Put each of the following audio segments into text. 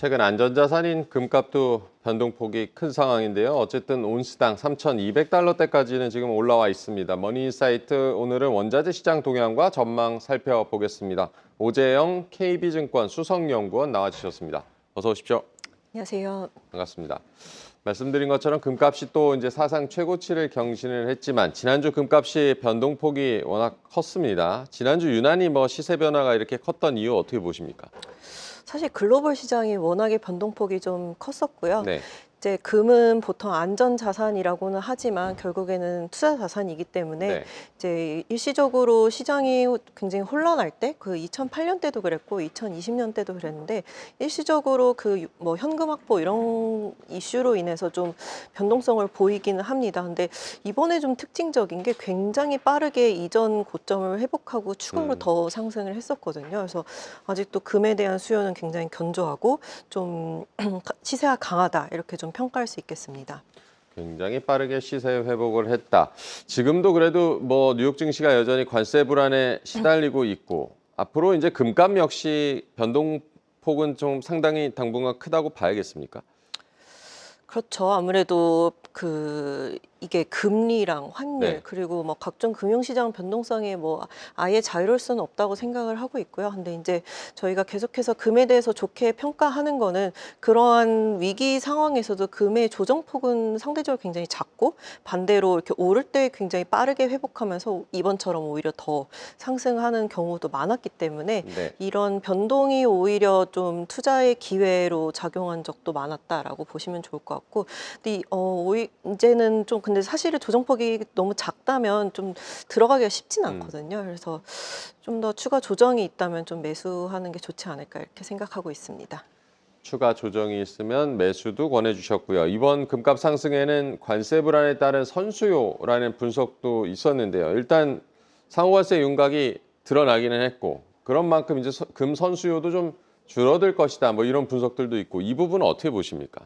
최근 안전자산인 금값도 변동폭이 큰 상황인데요. 어쨌든 온스당 3,200달러대까지는 지금 올라와 있습니다. 머니인사이트 오늘은 원자재 시장 동향과 전망 살펴보겠습니다. 오재영 KB증권 수석연구원 나와주셨습니다. 어서 오십시오. 안녕하세요. 반갑습니다. 말씀드린 것처럼 금값이 또 이제 사상 최고치를 경신을 했지만 지난주 금값이 변동폭이 워낙 컸습니다. 지난주 유난히 시세 변화가 이렇게 컸던 이유 어떻게 보십니까? 사실 글로벌 시장이 워낙에 변동폭이 좀 컸었고요. 네. 이제 금은 보통 안전 자산이라고는 하지만 결국에는 투자 자산이기 때문에 네. 이제 일시적으로 시장이 굉장히 혼란할 때 그 2008년 때도 그랬고 2020년 때도 그랬는데 일시적으로 그 현금 확보 이런 이슈로 인해서 좀 변동성을 보이기는 합니다. 근데 이번에 좀 특징적인 게 굉장히 빠르게 이전 고점을 회복하고 추가로 더 상승을 했었거든요. 그래서 아직도 금에 대한 수요는 굉장히 견조하고 좀 시세가 강하다 이렇게 좀 평가할 수 있겠습니다. 굉장히 빠르게 시세 회복을 했다. 지금도 그래도 뉴욕 증시가 여전히 관세 불안에 시달리고 있고 앞으로 이제 금값 역시 변동폭은 좀 상당히 당분간 크다고 봐야겠습니까? 그렇죠. 아무래도 이게 금리랑 환율 네. 그리고 각종 금융시장 변동성에 아예 자유로울 수는 없다고 생각을 하고 있고요. 근데 이제 저희가 계속해서 금에 대해서 좋게 평가하는 거는 그러한 위기 상황에서도 금의 조정폭은 상대적으로 굉장히 작고 반대로 이렇게 오를 때 굉장히 빠르게 회복하면서 이번처럼 오히려 더 상승하는 경우도 많았기 때문에 네. 이런 변동이 오히려 좀 투자의 기회로 작용한 적도 많았다라고 보시면 좋을 것 같고, 근데 이제는 좀 근데 사실은 조정폭이 너무 작다면 좀 들어가기가 쉽진 않거든요. 그래서 좀 더 추가 조정이 있다면 좀 매수하는 게 좋지 않을까 이렇게 생각하고 있습니다. 추가 조정이 있으면 매수도 권해주셨고요. 이번 금값 상승에는 관세 불안에 따른 선수요라는 분석도 있었는데요. 일단 상호관세 윤곽이 드러나기는 했고 그런 만큼 이제 금 선수요도 좀 줄어들 것이다. 이런 분석들도 있고 이 부분은 어떻게 보십니까?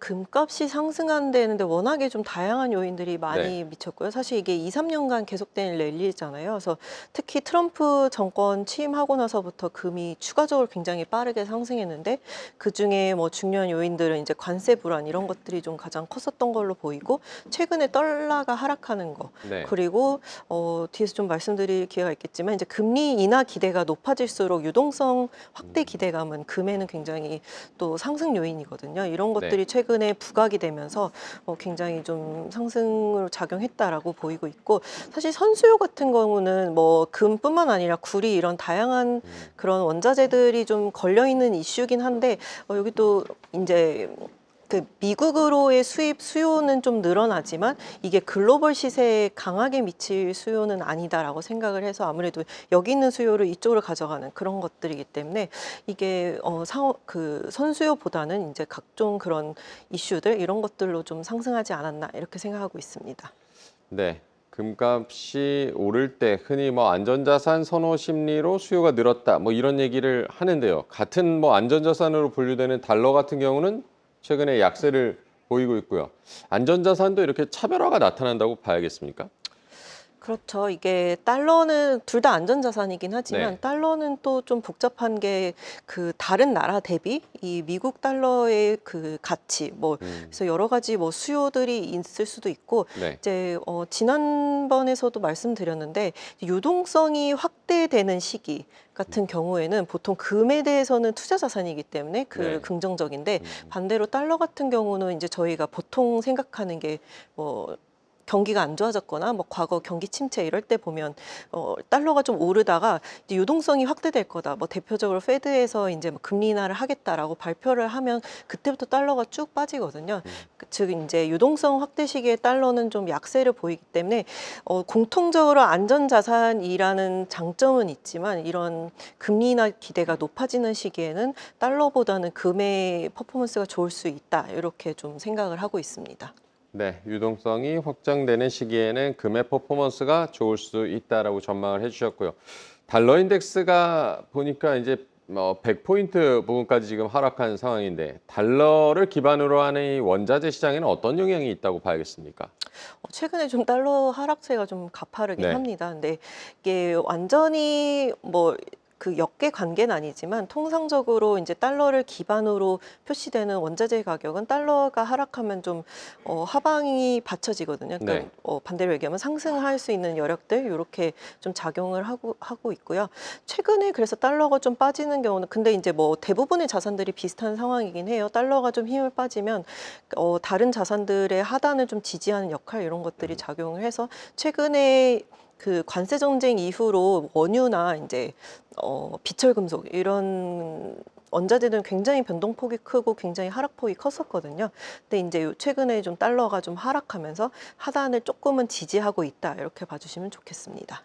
금값이 상승한 데는 워낙에 좀 다양한 요인들이 많이 네. 미쳤고요. 사실 이게 2, 3년간 계속된 랠리잖아요. 그래서 특히 트럼프 정권 취임하고 나서부터 금이 추가적으로 굉장히 빠르게 상승했는데 그중에 중요한 요인들은 이제 관세 불안 이런 것들이 좀 가장 컸었던 걸로 보이고 최근에 달러가 하락하는 거 네. 그리고 뒤에서 좀 말씀드릴 기회가 있겠지만 이제 금리 인하 기대가 높아질수록 유동성 확대 기대감은 금에는 굉장히 또 상승 요인이거든요. 이런 것들이 최근에 부각이 되면서 굉장히 좀 상승으로 작용했다라고 보이고 있고, 사실 선수요 같은 경우는 금뿐만 아니라 구리 이런 다양한 그런 원자재들이 좀 걸려 있는 이슈긴 한데 여기 또 이제 그 미국으로의 수입 수요는 좀 늘어나지만 이게 글로벌 시세에 강하게 미칠 수요는 아니다라고 생각을 해서 아무래도 여기 있는 수요를 이쪽으로 가져가는 그런 것들이기 때문에 이게 선수요보다는 이제 각종 그런 이슈들 이런 것들로 좀 상승하지 않았나 이렇게 생각하고 있습니다. 네. 금값이 오를 때 흔히 안전자산 선호 심리로 수요가 늘었다. 이런 얘기를 하는데요. 같은 안전자산으로 분류되는 달러 같은 경우는 최근에 약세를 보이고 있고요. 안전자산도 이렇게 차별화가 나타난다고 봐야겠습니까? 그렇죠. 이게 달러는 둘 다 안전자산이긴 하지만 네. 달러는 또 좀 복잡한 게 다른 나라 대비 이 미국 달러의 그 가치 그래서 여러 가지 수요들이 있을 수도 있고 네. 이제 지난번에서도 말씀드렸는데 유동성이 확대되는 시기 같은 경우에는 보통 금에 대해서는 투자 자산이기 때문에 네. 긍정적인데 반대로 달러 같은 경우는 이제 저희가 보통 생각하는 게 경기가 안 좋아졌거나 과거 경기 침체 이럴 때 보면 달러가 좀 오르다가 이제 유동성이 확대될 거다. 대표적으로 페드에서 이제 금리 인하를 하겠다라고 발표를 하면 그때부터 달러가 쭉 빠지거든요. 즉 이제 유동성 확대 시기에 달러는 좀 약세를 보이기 때문에 공통적으로 안전자산이라는 장점은 있지만 이런 금리 인하 기대가 높아지는 시기에는 달러보다는 금의 퍼포먼스가 좋을 수 있다. 이렇게 좀 생각을 하고 있습니다. 네, 유동성이 확장되는 시기에는 금의 퍼포먼스가 좋을 수 있다라고 전망을 해주셨고요. 달러 인덱스가 보니까 이제 100포인트 부분까지 지금 하락한 상황인데 달러를 기반으로 하는 이 원자재 시장에는 어떤 영향이 있다고 봐야겠습니까? 최근에 좀 달러 하락세가 좀 가파르긴 네. 합니다. 근데 이게 완전히 그 역계 관계는 아니지만 통상적으로 이제 달러를 기반으로 표시되는 원자재 가격은 달러가 하락하면 좀 하방이 받쳐지거든요. 그러니까 네. 반대로 얘기하면 상승할 수 있는 여력들 이렇게 좀 작용을 하고 있고요. 최근에 그래서 달러가 좀 빠지는 경우는 근데 이제 뭐 대부분의 자산들이 비슷한 상황이긴 해요. 달러가 좀 힘을 빠지면 다른 자산들의 하단을 좀 지지하는 역할 이런 것들이 작용을 해서 최근에 그 관세 전쟁 이후로 원유나 이제 비철 금속 이런 원자재들은 굉장히 변동폭이 크고 굉장히 하락폭이 컸었거든요. 근데 이제 최근에 좀 달러가 좀 하락하면서 하단을 조금은 지지하고 있다 이렇게 봐주시면 좋겠습니다.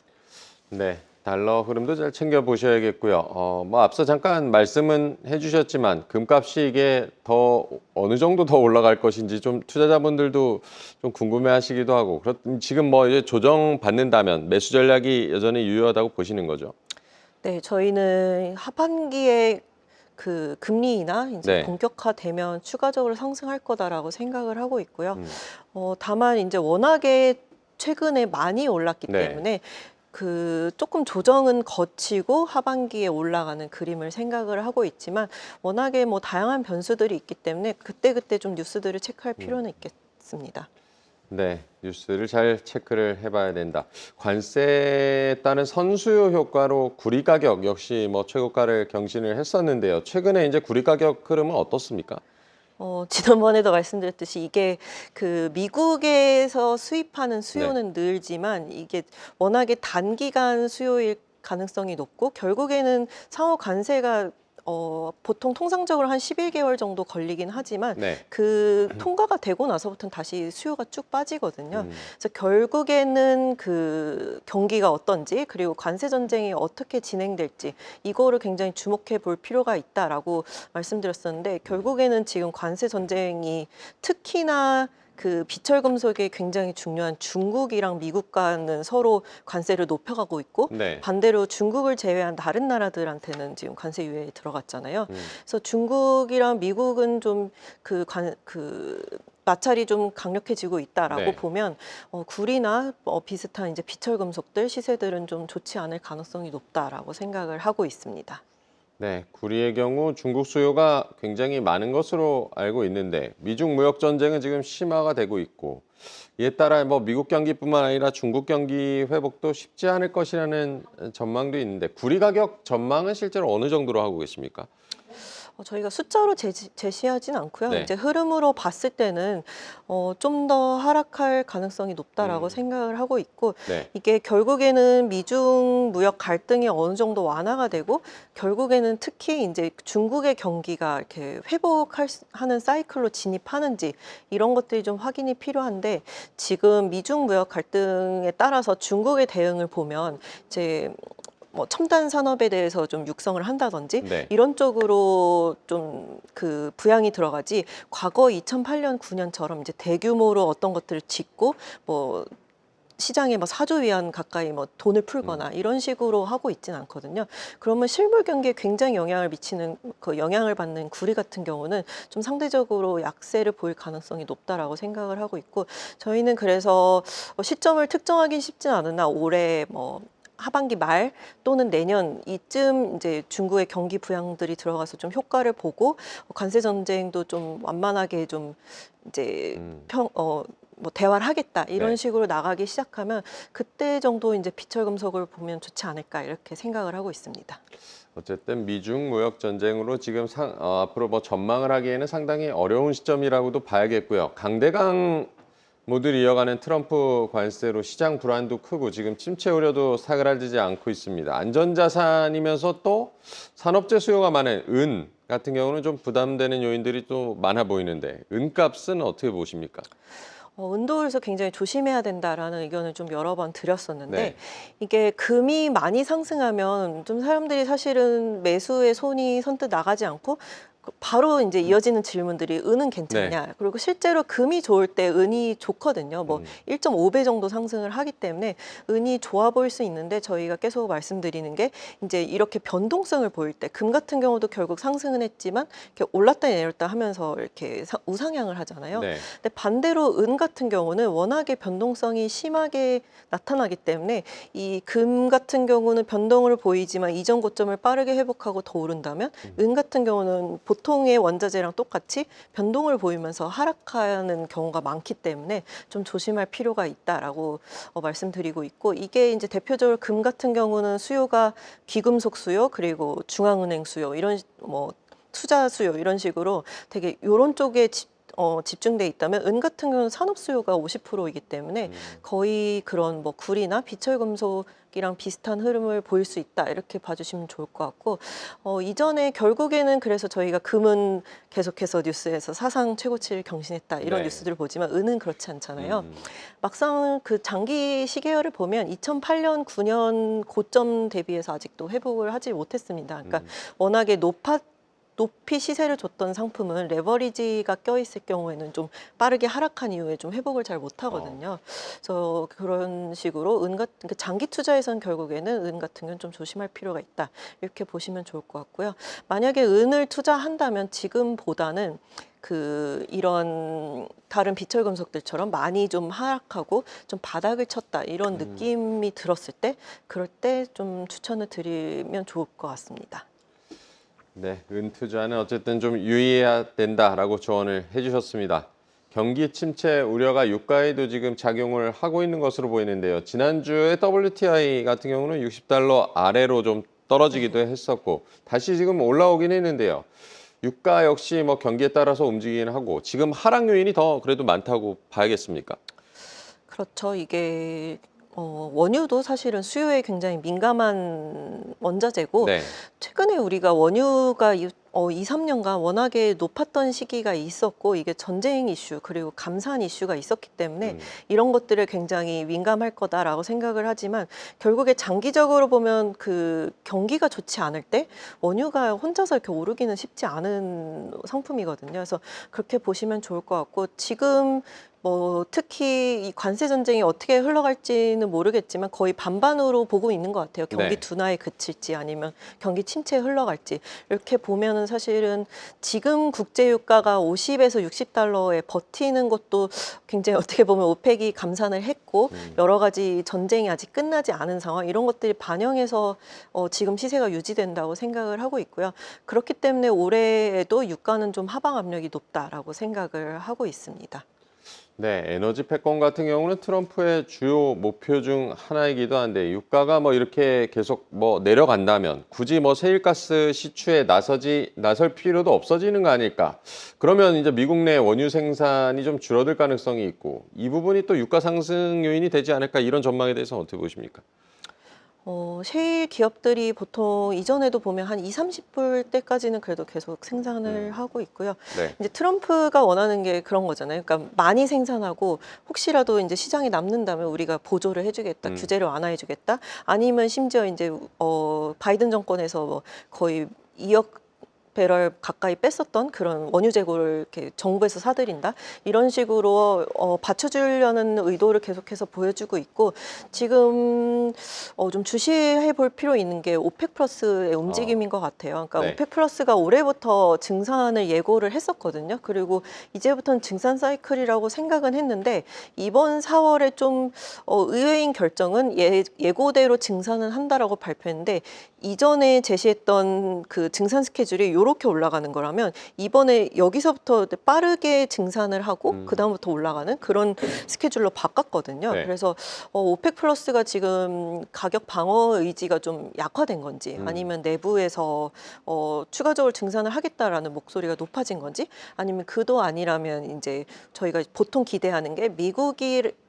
네, 달러 흐름도 잘 챙겨 보셔야겠고요. 뭐 앞서 잠깐 말씀은 해주셨지만 금값이 이게 더 어느 정도 더 올라갈 것인지 좀 투자자분들도 좀 궁금해하시기도 하고 지금 뭐 이제 조정 받는다면 매수 전략이 여전히 유효하다고 보시는 거죠? 네, 저희는 하반기에 그 금리 인하 이제 네. 본격화되면 추가적으로 상승할 거다라고 생각을 하고 있고요. 음, 다만 이제 워낙에 최근에 많이 올랐기 네. 때문에 그 조금 조정은 거치고 하반기에 올라가는 그림을 생각을 하고 있지만 워낙에 뭐 다양한 변수들이 있기 때문에 그때그때 좀 뉴스들을 체크할 필요는 있겠습니다. 네, 뉴스를 잘 체크를 해봐야 된다. 관세에 따른 선수요 효과로 구리 가격 역시 뭐 최고가를 경신을 했었는데요. 최근에 이제 구리 가격 흐름은 어떻습니까? 지난번에도 말씀드렸듯이 이게 그 미국에서 수입하는 네. 수요는 늘지만 이게 워낙에 단기간 수요일 가능성이 높고 결국에는 상호 관세가 보통 통상적으로 한 11개월 정도 걸리긴 하지만 네. 그 통과가 되고 나서부터는 다시 수요가 쭉 빠지거든요. 음, 그래서 결국에는 그 경기가 어떤지 그리고 관세 전쟁이 어떻게 진행될지 이거를 굉장히 주목해 볼 필요가 있다라고 말씀드렸었는데 결국에는 지금 관세 전쟁이 특히나 그 비철 금속이 굉장히 중요한 중국이랑 미국과는 서로 관세를 높여가고 있고 네. 반대로 중국을 제외한 다른 나라들한테는 지금 관세 유예에 들어갔잖아요. 음, 그래서 중국이랑 미국은 좀 그 마찰이 좀 강력해지고 있다라고 네. 보면 구리나 비슷한 이제 비철 금속들 시세들은 좀 좋지 않을 가능성이 높다라고 생각을 하고 있습니다. 네, 구리의 경우 중국 수요가 굉장히 많은 것으로 알고 있는데 미중 무역 전쟁은 지금 심화가 되고 있고 이에 따라 뭐 미국 경기뿐만 아니라 중국 경기 회복도 쉽지 않을 것이라는 전망도 있는데 구리 가격 전망은 실제로 어느 정도로 하고 계십니까? 저희가 숫자로 제시하진 않고요. 네. 이제 흐름으로 봤을 때는 좀 더 하락할 가능성이 높다라고 음. 생각을 하고 있고 네. 이게 결국에는 미중 무역 갈등이 어느 정도 완화가 되고 결국에는 특히 이제 중국의 경기가 이렇게 회복하는 사이클로 진입하는지 이런 것들이 좀 확인이 필요한데 지금 미중 무역 갈등에 따라서 중국의 대응을 보면 이제 뭐 첨단 산업에 대해서 좀 육성을 한다든지 네. 이런 쪽으로 좀 그 부양이 들어가지 과거 2008년 9년처럼 이제 대규모로 어떤 것들을 짓고 뭐 시장에 뭐 4조 위안 가까이 뭐 돈을 풀거나 이런 식으로 하고 있진 않거든요. 그러면 실물 경기에 굉장히 영향을 미치는 그 영향을 받는 구리 같은 경우는 좀 상대적으로 약세를 보일 가능성이 높다라고 생각을 하고 있고 저희는 그래서 시점을 특정하기 쉽진 않으나 올해 뭐 하반기 말 또는 내년 이쯤 이제 중국의 경기 부양들이 들어가서 좀 효과를 보고 관세 전쟁도 좀 완만하게 좀 이제 뭐 대화를 하겠다 이런 네. 식으로 나가기 시작하면 그때 정도 이제 비철 금속을 보면 좋지 않을까 이렇게 생각을 하고 있습니다. 어쨌든 미중 무역 전쟁으로 지금 앞으로 뭐 전망을 하기에는 상당히 어려운 시점이라고도 봐야겠고요. 강대강 모두를 이어가는 트럼프 관세로 시장 불안도 크고 지금 침체 우려도 사그라지지 않고 있습니다. 안전자산이면서 또 산업재 수요가 많은 은 같은 경우는 좀 부담되는 요인들이 또 많아 보이는데 은값은 어떻게 보십니까? 은도에서 굉장히 조심해야 된다라는 의견을 좀 여러 번 드렸었는데 네. 이게 금이 많이 상승하면 좀 사람들이 사실은 매수의 손이 선뜻 나가지 않고 바로 이제 이어지는 질문들이 은은 괜찮냐? 그리고 실제로 금이 좋을 때 은이 좋거든요. 뭐 1.5배 정도 상승을 하기 때문에 은이 좋아 보일 수 있는데 저희가 계속 말씀드리는 게 이제 이렇게 변동성을 보일 때 금 같은 경우도 결국 상승은 했지만 이렇게 올랐다 내렸다 하면서 이렇게 우상향을 하잖아요. 네. 근데 반대로 은 같은 경우는 워낙에 변동성이 심하게 나타나기 때문에 이 금 같은 경우는 변동을 보이지만 이전 고점을 빠르게 회복하고 더 오른다면 은 같은 경우는 보통의 원자재랑 똑같이 변동을 보이면서 하락하는 경우가 많기 때문에 좀 조심할 필요가 있다라고 말씀드리고 있고, 이게 이제 대표적으로 금 같은 경우는 수요가 귀금속 수요 그리고 중앙은행 수요 이런 뭐 투자 수요 이런 식으로 되게 이런 쪽에 집중돼 있다면 은 같은 경우는 산업 수요가 50%이기 때문에 거의 그런 뭐 구리나 비철 금속이랑 비슷한 흐름을 보일 수 있다 이렇게 봐주시면 좋을 것 같고, 이전에 결국에는 그래서 저희가 금은 계속해서 뉴스에서 사상 최고치를 경신했다 이런 네. 뉴스들을 보지만 은은 그렇지 않잖아요. 막상 그 장기 시계열을 보면 2008년, 9년 고점 대비해서 아직도 회복을 하지 못했습니다. 그러니까 워낙에 높이 시세를 줬던 상품은 레버리지가 껴있을 경우에는 좀 빠르게 하락한 이후에 좀 회복을 잘 못하거든요. 그래서 그런 식으로 그러니까 장기 투자에선 결국에는 은 같은 경우는 좀 조심할 필요가 있다. 이렇게 보시면 좋을 것 같고요. 만약에 은을 투자한다면 지금보다는 이런 다른 비철 금속들처럼 많이 좀 하락하고 좀 바닥을 쳤다 이런 느낌이 들었을 때 그럴 때 좀 추천을 드리면 좋을 것 같습니다. 네, 은 투자는 어쨌든 좀 유의해야 된다라고 조언을 해주셨습니다. 경기 침체 우려가 유가에도 지금 작용을 하고 있는 것으로 보이는데요. 지난주에 WTI 같은 경우는 60달러 아래로 좀 떨어지기도 했었고 다시 지금 올라오긴 했는데요. 유가 역시 뭐 경기에 따라서 움직이긴 하고 지금 하락 요인이 더 그래도 많다고 봐야겠습니까? 그렇죠. 이게 원유도 사실은 수요에 굉장히 민감한 원자재고, 네. 최근에 우리가 원유가 2, 3년간 워낙에 높았던 시기가 있었고, 이게 전쟁 이슈 그리고 감산 이슈가 있었기 때문에 이런 것들에 굉장히 민감할 거다라고 생각을 하지만, 결국에 장기적으로 보면 그 경기가 좋지 않을 때 원유가 혼자서 이렇게 오르기는 쉽지 않은 상품이거든요. 그래서 그렇게 보시면 좋을 것 같고, 지금 뭐 특히 이 관세 전쟁이 어떻게 흘러갈지는 모르겠지만 거의 반반으로 보고 있는 것 같아요. 경기 네. 둔화에 그칠지 아니면 경기 침체에 흘러갈지. 이렇게 보면은 사실은 지금 국제 유가가 50에서 60달러에 버티는 것도 굉장히 어떻게 보면 오펙이 감산을 했고 여러 가지 전쟁이 아직 끝나지 않은 상황, 이런 것들이 반영해서 지금 시세가 유지된다고 생각을 하고 있고요. 그렇기 때문에 올해에도 유가는 좀 하방 압력이 높다라고 생각을 하고 있습니다. 네, 에너지 패권 같은 경우는 트럼프의 주요 목표 중 하나이기도 한데 유가가 뭐 이렇게 계속 뭐 내려간다면 굳이 뭐 세일가스 시추에 나설 필요도 없어지는 거 아닐까? 그러면 이제 미국 내 원유 생산이 좀 줄어들 가능성이 있고 이 부분이 또 유가 상승 요인이 되지 않을까, 이런 전망에 대해서 어떻게 보십니까? 셰일 기업들이 보통 이전에도 보면 한 2, 30불 때까지는 그래도 계속 생산을 하고 있고요. 네. 이제 트럼프가 원하는 게 그런 거잖아요. 그러니까 많이 생산하고 혹시라도 이제 시장에 남는다면 우리가 보조를 해주겠다, 규제를 완화해주겠다. 아니면 심지어 이제 바이든 정권에서 뭐 거의 2억 배럴 가까이 뺐었던 그런 원유 재고를 이렇게 정부에서 사들인다 이런 식으로 받쳐주려는 의도를 계속해서 보여주고 있고, 지금 좀 주시해 볼 필요 있는 게 오펙 플러스의 움직임인 것 같아요. 그러니까 네. 오펙 플러스가 올해부터 증산을 예고를 했었거든요. 그리고 이제부터는 증산 사이클이라고 생각은 했는데 이번 4월에 좀 의외인 결정은 예고대로 증산은 한다라고 발표했는데, 이전에 제시했던 그 증산 스케줄이 이렇게 올라가는 거라면 이번에 여기서부터 빠르게 증산을 하고 그다음부터 올라가는 그런 스케줄로 바꿨거든요. 네. 그래서 오펙 플러스가 지금 가격 방어 의지가 좀 약화된 건지 아니면 내부에서 추가적으로 증산을 하겠다라는 목소리가 높아진 건지, 아니면 그도 아니라면 이제 저희가 보통 기대하는 게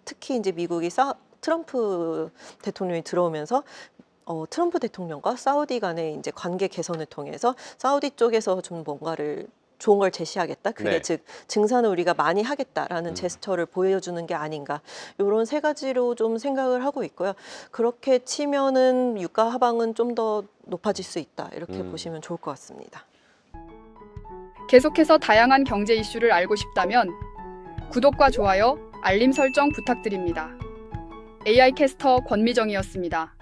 특히 이제 미국이 트럼프 대통령이 들어오면서 트럼프 대통령과 사우디 간의 이제 관계 개선을 통해서 사우디 쪽에서 좀 뭔가를 좋은 걸 제시하겠다. 그게 네. 즉 증산을 우리가 많이 하겠다라는 제스처를 보여주는 게 아닌가. 이런 세 가지로 좀 생각을 하고 있고요. 그렇게 치면은 유가 하방은 좀 더 높아질 수 있다. 이렇게 보시면 좋을 것 같습니다. 계속해서 다양한 경제 이슈를 알고 싶다면 구독과 좋아요, 알림 설정 부탁드립니다. AI 캐스터 권미정이었습니다.